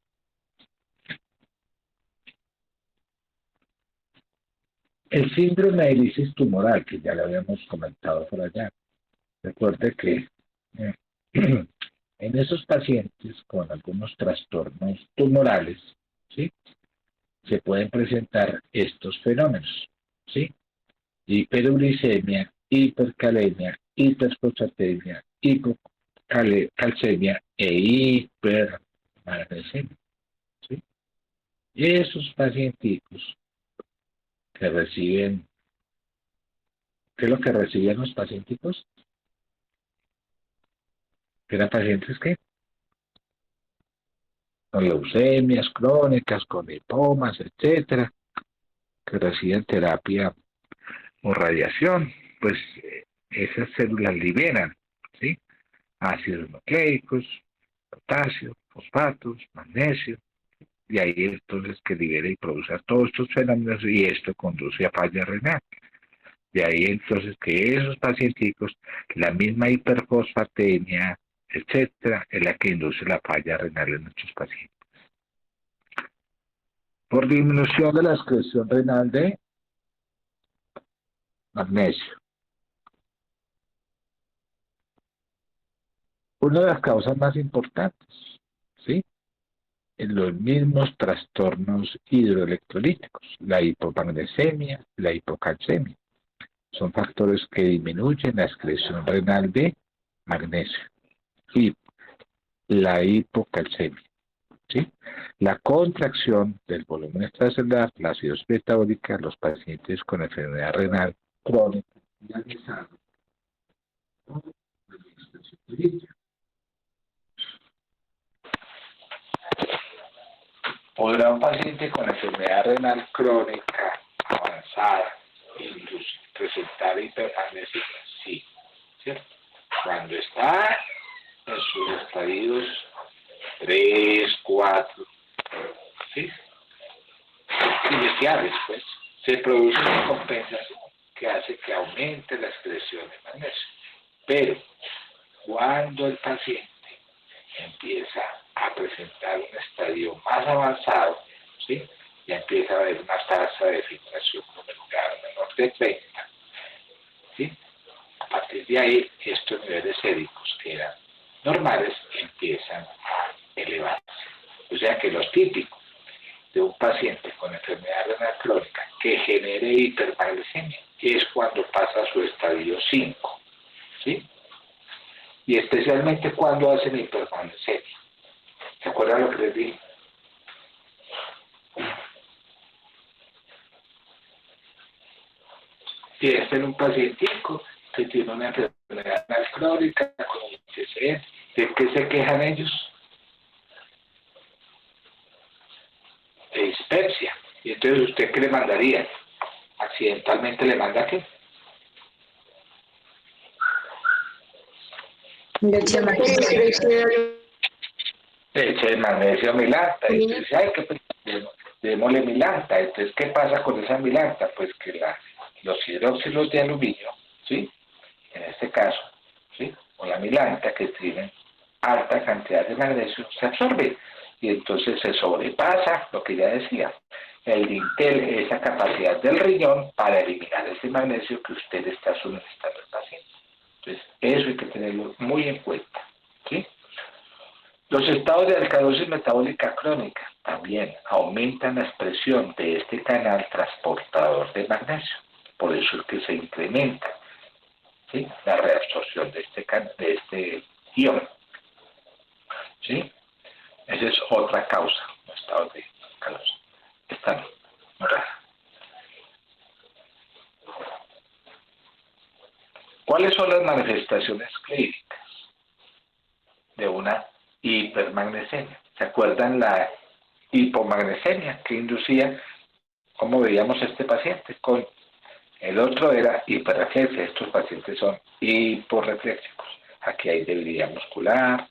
El síndrome de lisis tumoral, que ya lo habíamos comentado por allá. Recuerde que en esos pacientes con algunos trastornos tumorales, ¿sí?, se pueden presentar estos fenómenos, ¿sí? Hiperuricemia, hipercalemia, hiperfosfatemia, hipocalcemia e hipermagnesemia, ¿sí? Y esos pacientes que reciben, ¿qué es lo que recibían los pacientes? Que eran pacientes que con leucemias crónicas, con lipomas, etcétera, que reciben terapia o radiación, pues esas células liberan, ¿sí?, ácidos nucleicos, potasio, fosfatos, magnesio, y ahí entonces que libera y produce todos estos fenómenos y esto conduce a falla renal. De ahí entonces que esos pacientes, la misma hiperfosfatemia, etcétera, es la que induce la falla renal en nuestros pacientes. Por disminución de la excreción renal de magnesio. Una de las causas más importantes, ¿sí?, en los mismos trastornos hidroelectrolíticos, la hipomagnesemia, la hipocalcemia. Son factores que disminuyen la excreción renal de magnesio y la hipocalcemia, ¿sí? La contracción del volumen extracelular, la acidosis metabólica, los pacientes con enfermedad renal crónica dializada. ¿Podrá un paciente con enfermedad renal crónica avanzada presentar hipermagnesemia? Sí, ¿cierto? Cuando está en sus estadios 3, 4, ¿sí?, iniciales, pues, se produce una compensación que hace que aumente la excreción de magnesio. Pero cuando el paciente empieza a presentar un estadio más avanzado, ¿sí?, ya empieza a haber una tasa de filtración glomerular menor de 30, ¿sí? A partir de ahí, estos niveles séricos que eran normales empiezan a elevarse. O sea que lo típico de un paciente con enfermedad renal crónica que genere hipermagnesemia es cuando pasa a su estadio 5, ¿sí? Y especialmente cuando hacen hipermagnesemia. ¿Se acuerdan lo que les dije? Piensen en un pacientico que tiene una enfermedad renal crónica con antecedentes. ¿De qué se quejan ellos? De dispepsia. Y entonces, ¿usted qué le mandaría? accidentalmente le manda ¿qué?
Leche de magnesio.
Leche de magnesio milanta. Entonces, ay, démosle milanta. Entonces, ¿qué pasa con esa milanta? Pues que los hidróxidos de aluminio, ¿sí? En este caso, ¿sí? O la milanta que tienen alta cantidad de magnesio se absorbe y entonces se sobrepasa lo que ya decía, el dintel, esa capacidad del riñón para eliminar ese magnesio que usted está suministrando al paciente. Entonces, eso hay que tenerlo muy en cuenta, ¿sí? Los estados de alcalosis metabólica crónica también aumentan la expresión de este canal transportador de magnesio, por eso es que se incrementa, ¿sí? La reabsorción de este ion, ¿sí? Esa es otra causa, los estados de alcalosis. Esta no, muy rara. ¿Cuáles son las manifestaciones clínicas de una hipermagnesemia? ¿Se acuerdan la hipomagnesemia que inducía, cómo veíamos a este paciente? El otro era hiperreflexia. Estos pacientes son hiporrefléxicos. Aquí hay debilidad muscular,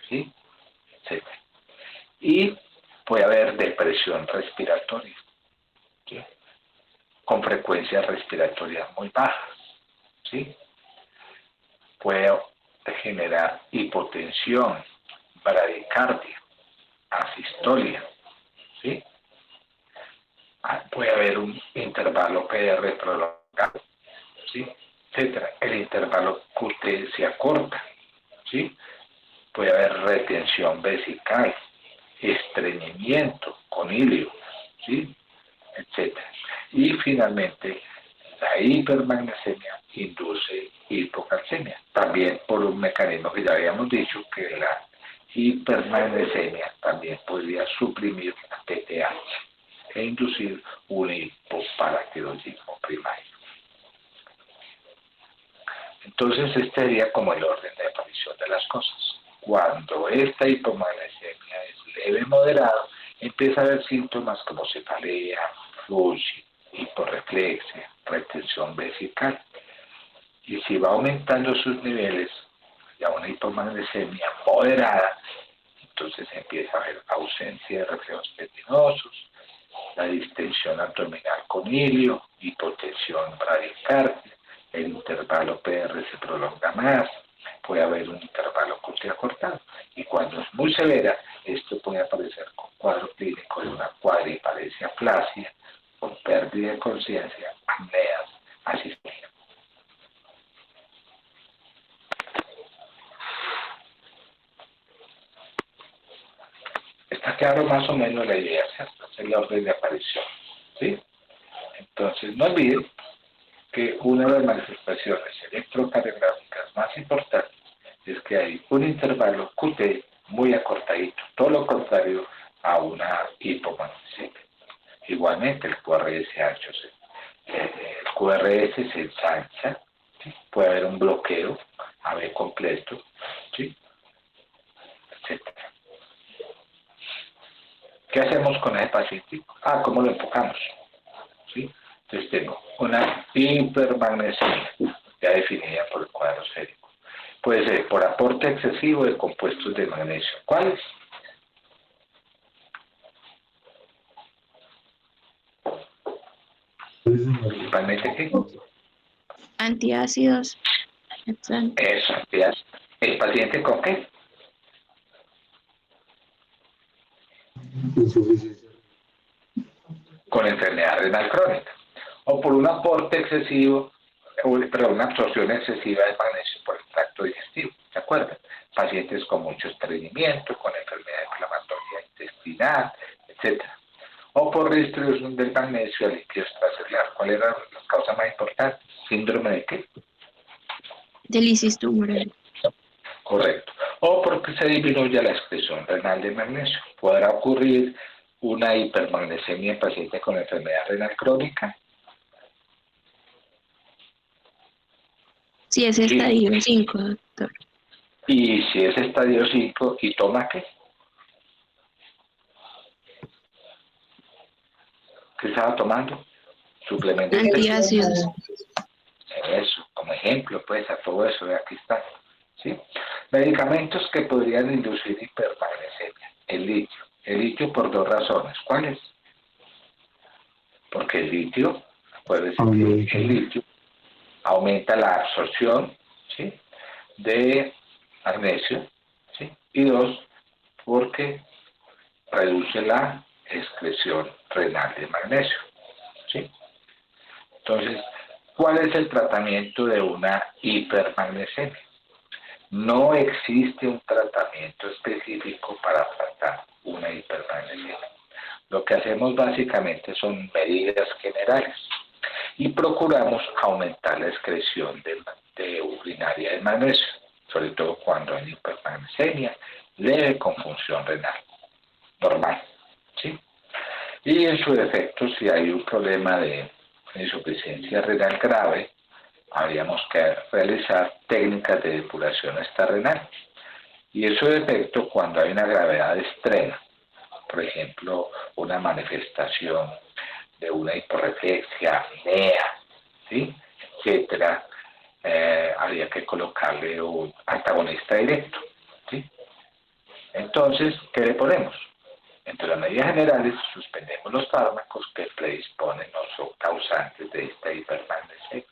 ¿sí? Etc. Y puede haber depresión respiratoria, ¿sí? Con frecuencias respiratorias muy bajas, ¿sí? Puede generar hipotensión, bradicardia, asistolia, ¿sí? Puede haber un intervalo PR prolongado, ¿sí? Etcétera. El intervalo QT se acorta, ¿sí? Puede haber retención vesical, estreñimiento con hilio, ¿sí? Etcétera. Y finalmente, la hipermagnesemia induce hipocalcemia, también por un mecanismo que ya habíamos dicho, que la hipermagnesemia también podría suprimir la TTH e inducir un hipoparatiroidismo primario. Entonces, este sería como el orden de aparición de las cosas. Cuando esta hipomagnesemia es leve moderada, empieza a haber síntomas como cefalea, flush, hiporreflexia, retención vesical. Y si va aumentando sus niveles, ya una hipomagnesemia moderada, entonces empieza a haber ausencia de reflejos tendinosos, la distensión abdominal con hilio, hipotensión bradicardia, el intervalo PR se prolonga más, puede haber un intervalo QT acortado. Y cuando es muy severa, esto puede aparecer con cuadro clínico de una cuadripalegia flácida, con pérdida de conciencia, apneas, asistolia. Está claro más o menos la idea, ¿cierto? Es el orden de aparición, ¿sí? Entonces, no olviden que una de las manifestaciones electrocardiográficas más importantes es que hay un intervalo QT muy acortadito, todo lo contrario a una hipomagnesemia. Igualmente el QRS ancho, el QRS se ensancha, ¿sí? Puede haber un bloqueo AB completo, ¿sí? Etcétera. ¿Qué hacemos con ese paciente? ¿Cómo lo enfocamos? ¿Sí? Entonces tengo una hipermagnesemia, ya definida por el cuadro sérico. Puede ser por aporte excesivo de compuestos de magnesio. ¿Cuáles? Principalmente, ¿qué?
Antiácidos. Exacto.
Eso, antiácidos. ¿El paciente con qué?
Insuficiencia.
Con enfermedad renal crónica. O por un aporte excesivo, pero una absorción excesiva de magnesio por el tracto digestivo. ¿Se acuerdan? Pacientes con mucho estreñimiento, con enfermedad inflamatoria intestinal, etcétera. O por distribución del magnesio al líquido extracelular. ¿Cuál era la causa más importante? ¿Síndrome de qué?
De lisis tumoral.
Correcto. O porque se disminuye la expresión renal de magnesio. ¿Podrá ocurrir una hipermagnesemia en pacientes con enfermedad renal crónica?
Sí, es estadio 5, doctor.
Y si es estadio 5, ¿y toma qué? ¿Qué estaba tomando? Suplementos
Antiácidos.
eso, como ejemplo, pues, a todo eso, aquí está. ¿Sí? Medicamentos que podrían inducir hipermagnesemia. El litio por dos razones. ¿Cuáles? Porque el litio, acuérdense que el litio aumenta la absorción, ¿sí?, de magnesio, ¿sí? Y dos, porque reduce la excreción renal de magnesio, ¿sí? Entonces, ¿cuál es el tratamiento de una hipermagnesemia? No existe un tratamiento específico para tratar una hipermagnesemia. Lo que hacemos básicamente son medidas generales y procuramos aumentar la excreción de urinaria de magnesio, sobre todo cuando hay hipermagnesemia leve con función renal normal, ¿sí? Y en su defecto, si hay un problema de insuficiencia renal grave, habríamos que realizar técnicas de depuración extrarrenal. Y en su defecto, cuando hay una gravedad extrema, por ejemplo, una manifestación de una hiporreflexia, apnea, ¿sí?, etcétera, habría que colocarle un antagonista directo, ¿sí? Entonces, ¿qué le ponemos? Entre las medidas generales, suspendemos los fármacos que predisponen o son causantes de esta hipermagnesemia.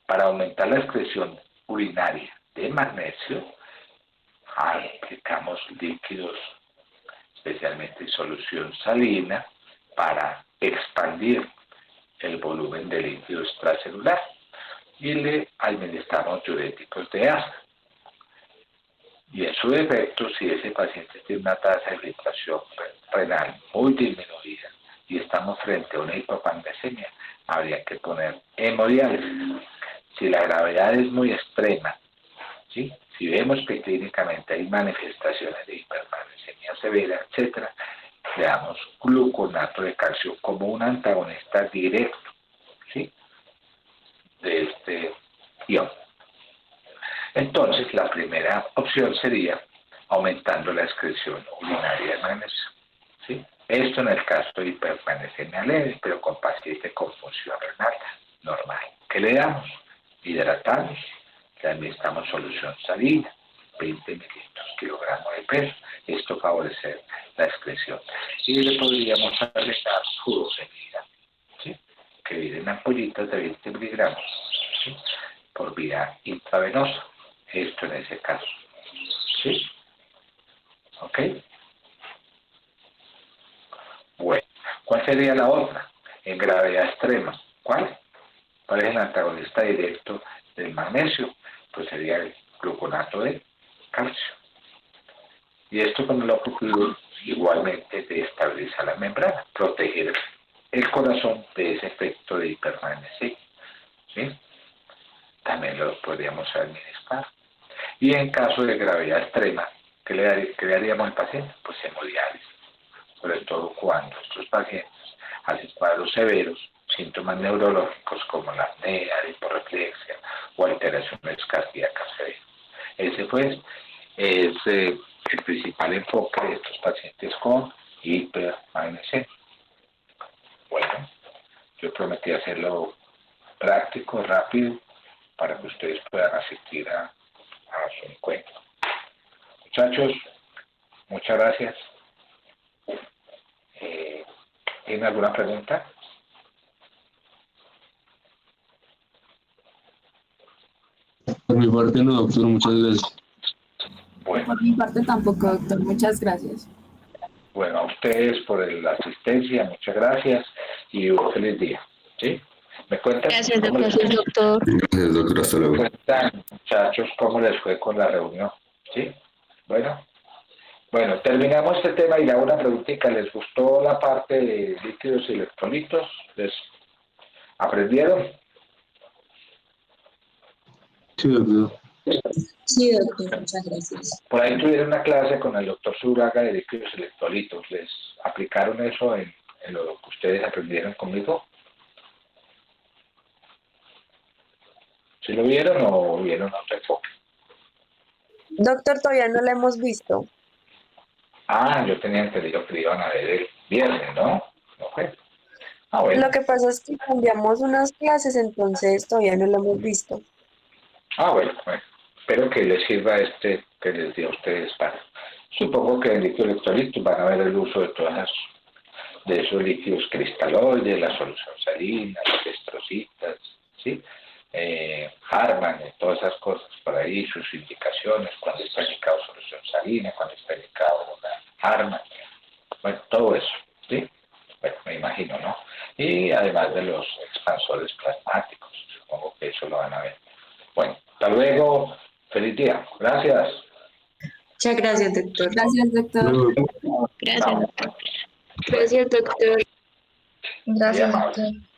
Para aumentar la excreción urinaria de magnesio, aplicamos líquidos, especialmente solución salina, para expandir el volumen de líquido extracelular y le administramos diuréticos de asa. Y en su defecto, si ese paciente tiene una tasa de filtración renal muy disminuida y estamos frente a una hipomagnesemia, habría que poner hemodiálisis. Si la gravedad es muy extrema, ¿sí?, si vemos que clínicamente hay manifestaciones de hipermagnesemia severa, etcétera, le damos gluconato de calcio como un antagonista directo, ¿sí?, de este ion. Entonces, la primera opción sería aumentando la excreción urinaria de magnesio, ¿sí? Esto en el caso de hipermagnesemia leve, pero con paciente con función renal normal. ¿Qué le damos? Hidratamos, le administramos solución salina, 20 mililitros kilogramo de peso. Esto favorece la excreción. Y le podríamos agregar furosemida, ¿sí?, que viene en ampollitas de 20 miligramos, ¿sí?, por vía intravenosa. Esto en ese caso, ¿sí? ¿Ok? Bueno, ¿cuál sería la otra? En gravedad extrema. ¿Cuál? ¿Cuál es el antagonista directo del magnesio? Pues sería el gluconato de calcio. Y esto con el objetivo igualmente de estabilizar la membrana, proteger el corazón de ese efecto de hipermagnesemia, ¿sí? También lo podríamos administrar. Y en caso de gravedad extrema, ¿qué le haríamos al paciente? Pues hemodiálisis. Sobre todo cuando estos pacientes hacen cuadros severos, síntomas neurológicos como la apnea, la hiporreflexia o alteraciones cardíacas severas. Ese pues es el principal enfoque de estos pacientes con hipermagnesemia. Bueno, yo prometí hacerlo práctico, rápido, para que ustedes puedan asistir a su encuentro. Muchachos, muchas gracias. ¿Tienen alguna pregunta?
Por mi parte no, doctor, muchas gracias.
Bueno,
Por mi parte tampoco, doctor. Muchas gracias.
bueno, a ustedes por la asistencia, muchas gracias y un feliz día. ¿Sí? ¿Me cuentan?
Gracias,
¿Cómo les
doctor.
Gracias, doctor. Hasta luego.
cuentan, muchachos, cómo les fue con la reunión? ¿Sí? Bueno, terminamos este tema y le hago una preguntita. ¿Les gustó la parte de líquidos y electrolitos? ¿Les aprendieron?
Sí, doctor.
Sí, doctor. Muchas gracias.
Por ahí tuvieron una clase con el doctor Zuraga de líquidos y electrolitos. ¿Les aplicaron eso en lo que ustedes aprendieron conmigo? ¿Sí lo vieron o vieron otro enfoque?
Doctor, todavía no la hemos visto.
Ah, yo tenía entendido que lo iban a ver el viernes, ¿no? Ok. Ah, bueno.
Lo que pasa es que cambiamos unas clases, entonces todavía no lo hemos visto.
Ah, bueno, bueno. Espero que les sirva este que les di a ustedes para. Supongo que en líquido electrolito van a ver el uso de de esos líquidos cristaloides, la solución salina, las estrocitas, ¿sí? Harman, todas esas cosas por ahí, sus indicaciones, cuando está indicado solución salina, cuando está indicado una Harman, bueno, todo eso, ¿sí? Bueno, me imagino, ¿no? Y además de los expansores plasmáticos, supongo que eso lo van a ver. Bueno, hasta luego, feliz día, gracias.
Muchas gracias, doctor.
Gracias, doctor.
Gracias,
Chao.
doctor.
Gracias, doctor.
Muy
Gracias,
amable.
doctor.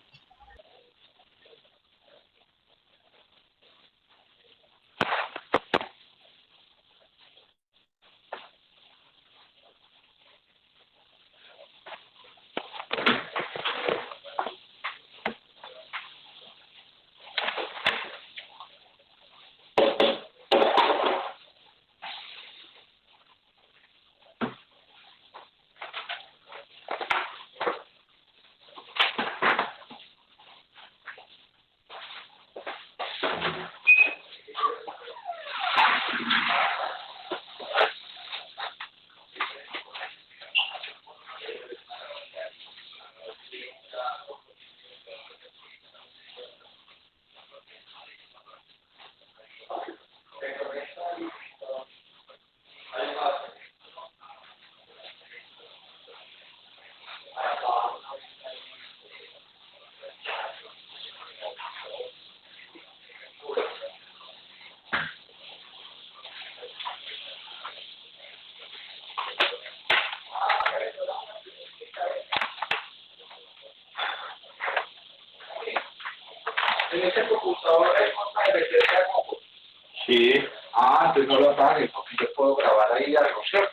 En ese computador hay forma de meter algo. Sí. Ah, entonces no lo apague, porque yo puedo grabar ahí algo, ¿cierto?